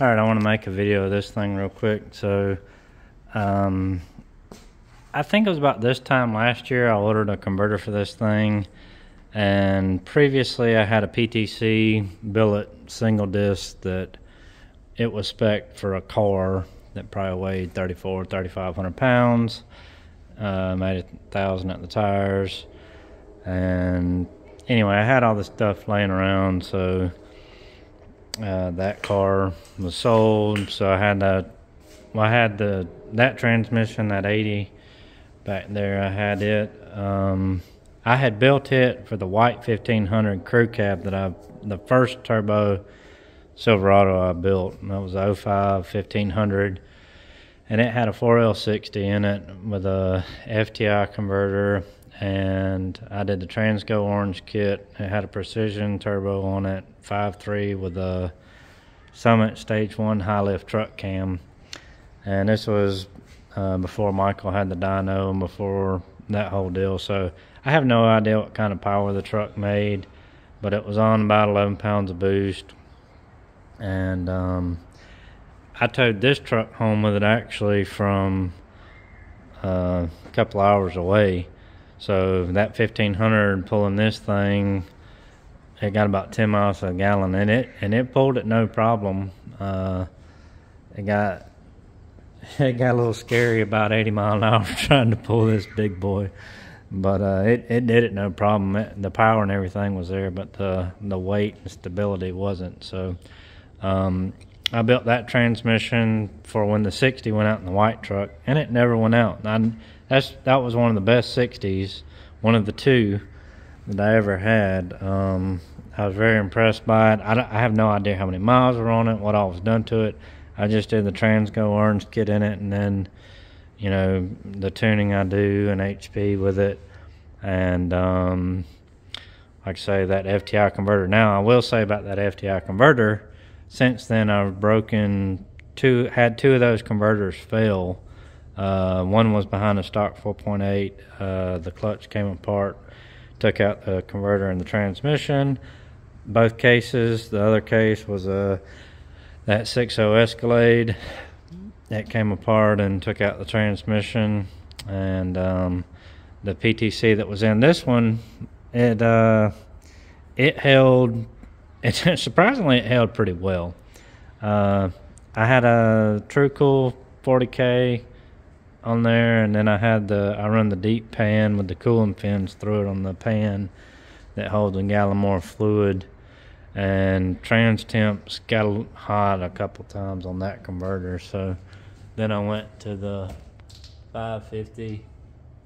Alright, I want to make a video of this thing real quick. So, I think it was about this time last year I ordered a converter for this thing. And previously I had a PTC billet single disc that it was spec'd for a car that probably weighed 3,500 pounds. Made 1,000 at the tires. And anyway, I had all this stuff laying around, so that car was sold. So I had that transmission, that 80 back there. I had it. I had built it for the white 1500 crew cab the first turbo Silverado I built. And that was a 05 1500, and it had a 4L60 in it with a FTI converter. And I did the Transco orange kit. It had a precision turbo on it, 5.3 with a Summit Stage 1 high lift truck cam. And this was before Michael had the dyno and before that whole deal. So I have no idea what kind of power the truck made, but it was on about 11 pounds of boost. And I towed this truck home with it actually from a couple hours away. So that 1500 pulling this thing, it got about 10 miles a gallon in it, and it pulled it no problem. It got a little scary about 80 mile an hour trying to pull this big boy, but it did it no problem. The power and everything was there, but the weight and stability wasn't. So I built that transmission for when the 60 went out in the white truck, and it never went out. That was one of the best 60s, one of the two that I ever had. I was very impressed by it. I have no idea how many miles were on it, what all was done to it. I just did the Transco orange kit in it, and then, you know, the tuning I do and HP with it. And like I say, that FTI converter. Now, I will say about that FTI converter, since then I've had two of those converters fail. One was behind a stock 4.8. The clutch came apart, took out the converter and the transmission. Both cases. The other case was that 6.0 Escalade that came apart and took out the transmission. And the PTC that was in this one, it held. Surprisingly, it held pretty well. I had a TrueCool 40K on there, and then I run the deep pan with the cooling fins through it on the pan that holds a gallon more fluid. And trans temps got hot a couple times on that converter. So then I went to the 550.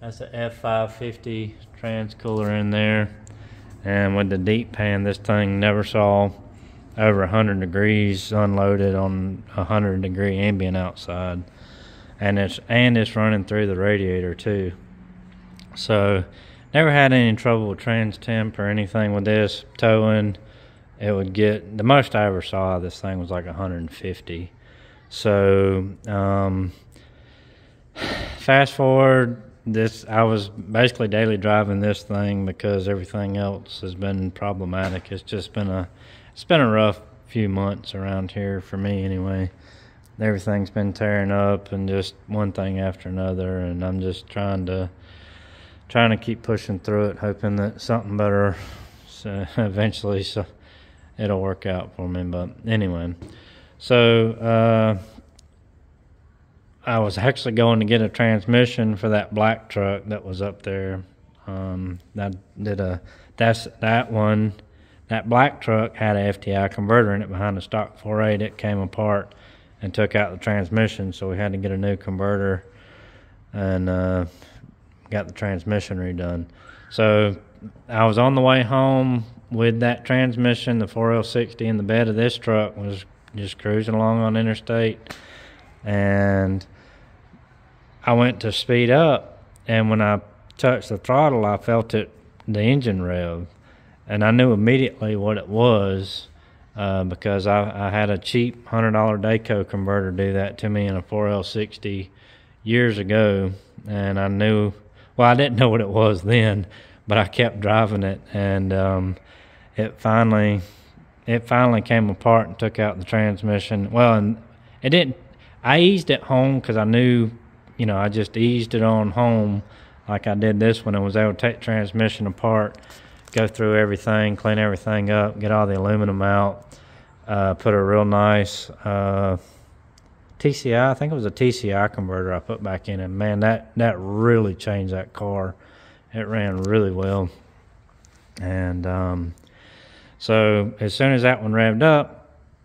That's a F550 trans cooler in there. And with the deep pan, this thing never saw over 100 degrees unloaded on 100 degree ambient outside. And it's running through the radiator too. So never had any trouble with trans temp or anything with this towing. It would get, the most I ever saw of this thing was like 150. So fast forward, I was basically daily driving this thing because everything else has been problematic. It's just been a rough few months around here for me anyway. Everything's been tearing up and just one thing after another, and I'm just trying to keep pushing through it, hoping that something better eventually it'll work out for me. But anyway, so I was actually going to get a transmission for that black truck that was up there. That black truck had a FTI converter in it behind the stock 4.8. It came apart and took out the transmission, so we had to get a new converter and got the transmission redone. So I was on the way home with that transmission, the 4L60 in the bed of this truck, was just cruising along on interstate, and I went to speed up, and when I touched the throttle, I felt the engine rev, and I knew immediately what it was. Because I had a cheap $100 Daco converter do that to me in a 4L60 years ago, and I didn't know what it was then, but I kept driving it, and it finally it finally came apart and took out the transmission. Well, and it didn't. I eased it home because I knew, I just eased it on home like I did this one, and was able to take the transmission apart, go through everything, clean everything up, get all the aluminum out, put a real nice TCI, I think it was a TCI converter I put back in, and man, that really changed that car. It ran really well. And so as soon as that one revved up,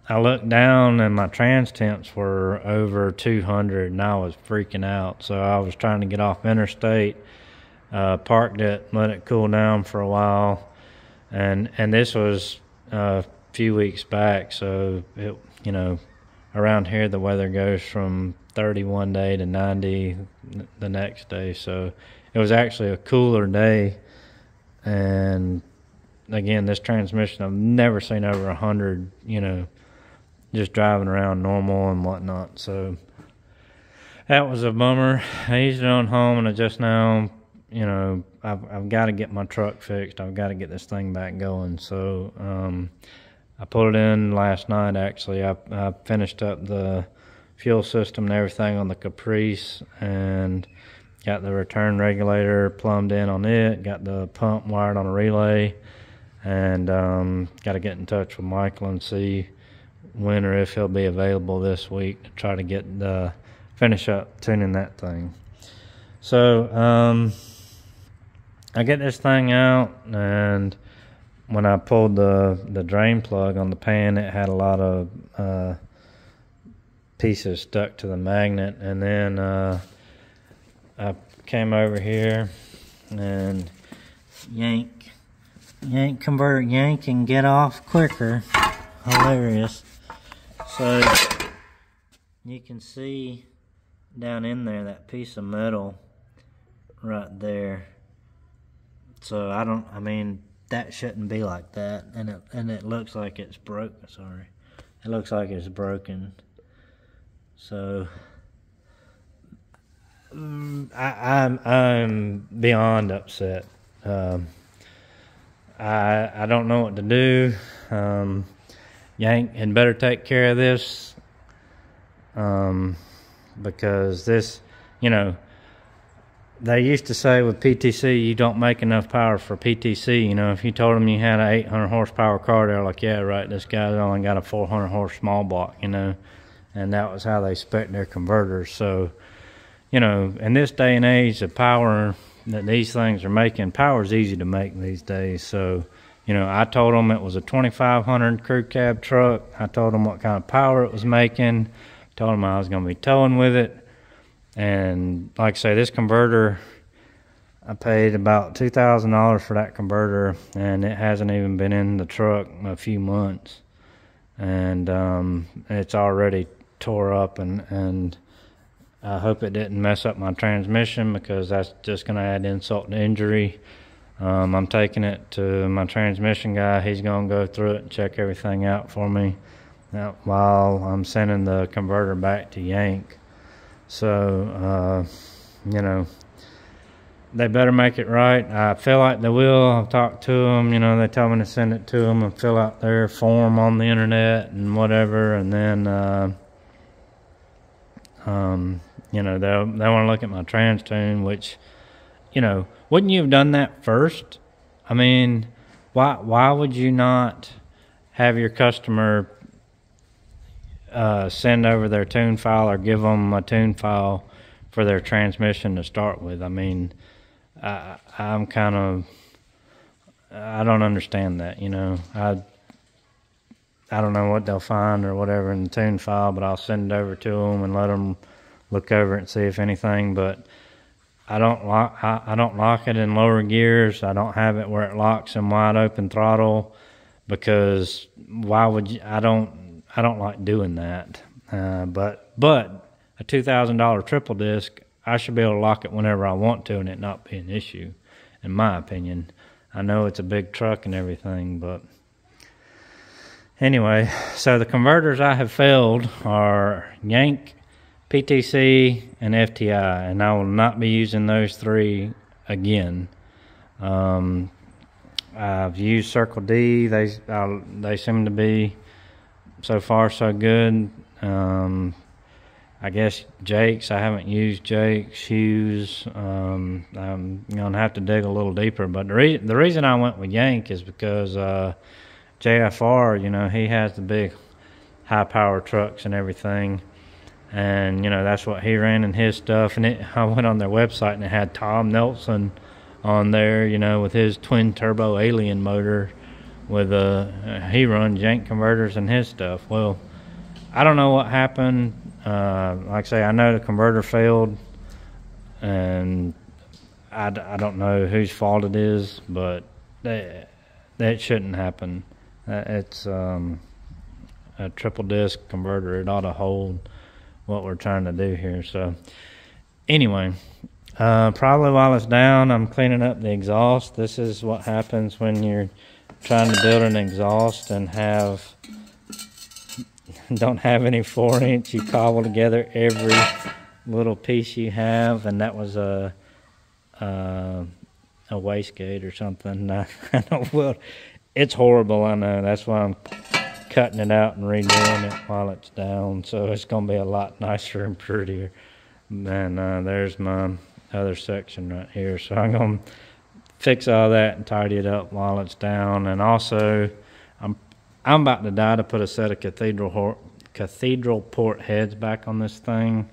I looked down and my trans temps were over 200, and I was freaking out. So I was trying to get off interstate, parked it, let it cool down for a while, and this was a few weeks back. So it, around here the weather goes from 30 one day to 90 the next day. So it was actually a cooler day, and again, this transmission I've never seen over 100, just driving around normal and whatnot. So that was a bummer. I eased it on home, and I just now, I've got to get my truck fixed. I've got to get this thing back going. So I put it in last night, actually. I finished up the fuel system and everything on the Caprice, and got the return regulator plumbed in on it, got the pump wired on a relay, and got to get in touch with Michael and see when or if he'll be available this week to try to get finish up tuning that thing. So I get this thing out, and when I pulled the drain plug on the pan, it had a lot of pieces stuck to the magnet. And then I came over here and yank converter, yank and get off quicker. Hilarious. So you can see down in there that piece of metal right there. So I mean that shouldn't be like that, and it looks like it's broken. Sorry, it looks like it's broken. So I'm beyond upset. I don't know what to do. Yank had better take care of this, because this, they used to say with PTC, you don't make enough power for PTC. If you told them you had an 800 horsepower car, they're like, yeah, right, this guy's only got a 400 horse small block, and that was how they spec their converters. So, in this day and age, the power that these things are making, power is easy to make these days. So, I told them it was a 2500 crew cab truck. I told them what kind of power it was making. Told them I was going to be towing with it. And like I say, this converter, I paid about $2,000 for that converter, and it hasn't even been in the truck a few months. And it's already tore up, and I hope it didn't mess up my transmission, because that's just going to add insult to injury. I'm taking it to my transmission guy. He's going to go through it and check everything out for me while I'm sending the converter back to Yank. So, they better make it right. I feel like they will. I've talked to them. They tell me to send it to them and fill out their form on the internet and whatever. And then, they want to look at my trans tune, which, wouldn't you have done that first? I mean, why would you not have your customer send over their tune file, or give them a tune file for their transmission to start with? I mean, I'm kind of, I don't understand that. I don't know what they'll find or whatever in the tune file, but I'll send it over to them and let them look over it and see if anything. But I don't lock it in lower gears. I don't have it where it locks in wide open throttle, because why would you? I don't like doing that. But a $2,000 triple disc, I should be able to lock it whenever I want to and it not be an issue, in my opinion. I know it's a big truck and everything, but anyway, so the converters I have failed are Yank, PTC, and FTI, and I will not be using those three again. I've used Circle D. They seem to be so far so good. I guess Jake's, I haven't used Jake's. Hughes, I'm gonna have to dig a little deeper. But the reason I went with Yank is because JFR, you know, he has the big high power trucks and everything, and you know that's what he ran in his stuff. And I went on their website and it had Tom Nelson on there, you know, with his twin turbo alien motor, with he runs Yank Converters and his stuff. Well, I don't know what happened. Like I say, I know the converter failed, and I don't know whose fault it is, but that shouldn't happen. It's a triple disc converter. It ought to hold what we're trying to do here. So anyway, probably while it's down, I'm cleaning up the exhaust. This is what happens when you're trying to build an exhaust and don't have any 4-inch. You cobble together every little piece you have, and that was a wastegate or something. I know, well, it's horrible, I know. That's why I'm cutting it out and redoing it while it's down, so it's gonna be a lot nicer and prettier. And there's my other section right here, so I'm gonna fix all that and tidy it up while it's down. And also I'm about to die to put a set of cathedral port heads back on this thing.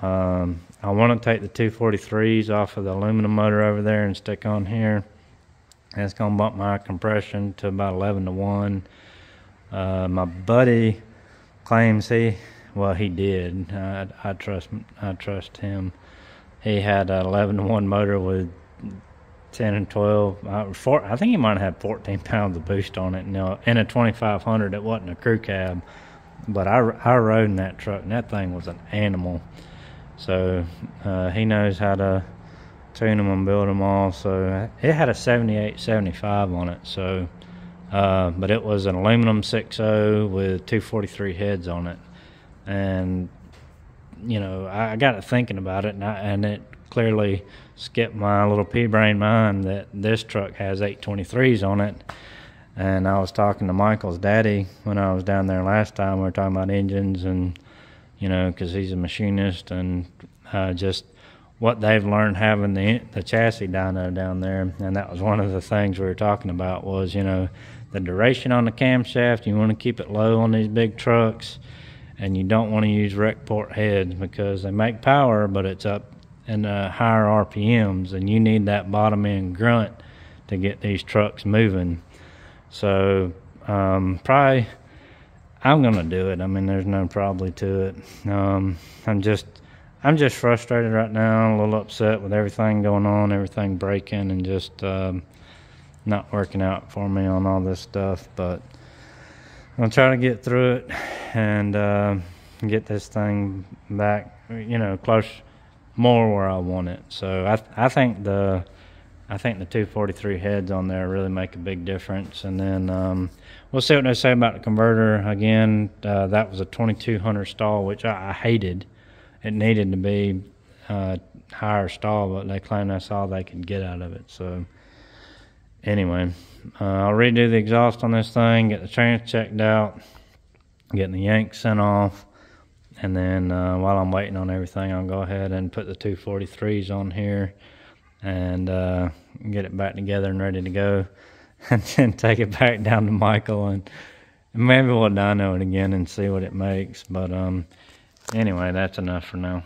I want to take the 243s off of the aluminum motor over there and stick on here. And it's going to bump my compression to about 11 to 1. My buddy claims he did. I trust him. He had an 11 to 1 motor with 10 and 12. I think he might have had 14 pounds of boost on it. In a 2500, it wasn't a crew cab, but I rode in that truck, and that thing was an animal. So he knows how to tune them and build them all. So it had a 78, 75 on it. So, but it was an aluminum 6.0 with 243 heads on it. And you know, I got to thinking about it, and it clearly skipped my little pea-brain mind that this truck has 823s on it. And I was talking to Michael's daddy when I was down there last time. We were talking about engines, and you know, because he's a machinist, and just what they've learned having the chassis dyno down there. And that was one of the things we were talking about, was, you know, the duration on the camshaft. You want to keep it low on these big trucks, and you don't want to use rec port heads because they make power, but it's up in higher RPMs, and you need that bottom end grunt to get these trucks moving. So probably I'm gonna do it. I mean, there's no probably to it. I'm just frustrated right now, a little upset with everything going on, everything breaking, and just not working out for me on all this stuff. But I'm gonna try to get through it and get this thing back, you know, close, more where I want it. So I think the 243 heads on there really make a big difference. And then we'll see what they say about the converter. Again, that was a 2200 stall, which I hated. It needed to be higher stall, but they claimed that's all they could get out of it. So anyway, I'll redo the exhaust on this thing, get the trans checked out, getting the yank sent off, and then while I'm waiting on everything, I'll go ahead and put the 243s on here and get it back together and ready to go, and then take it back down to Michael, and maybe we'll dyno it again and see what it makes. But anyway, that's enough for now.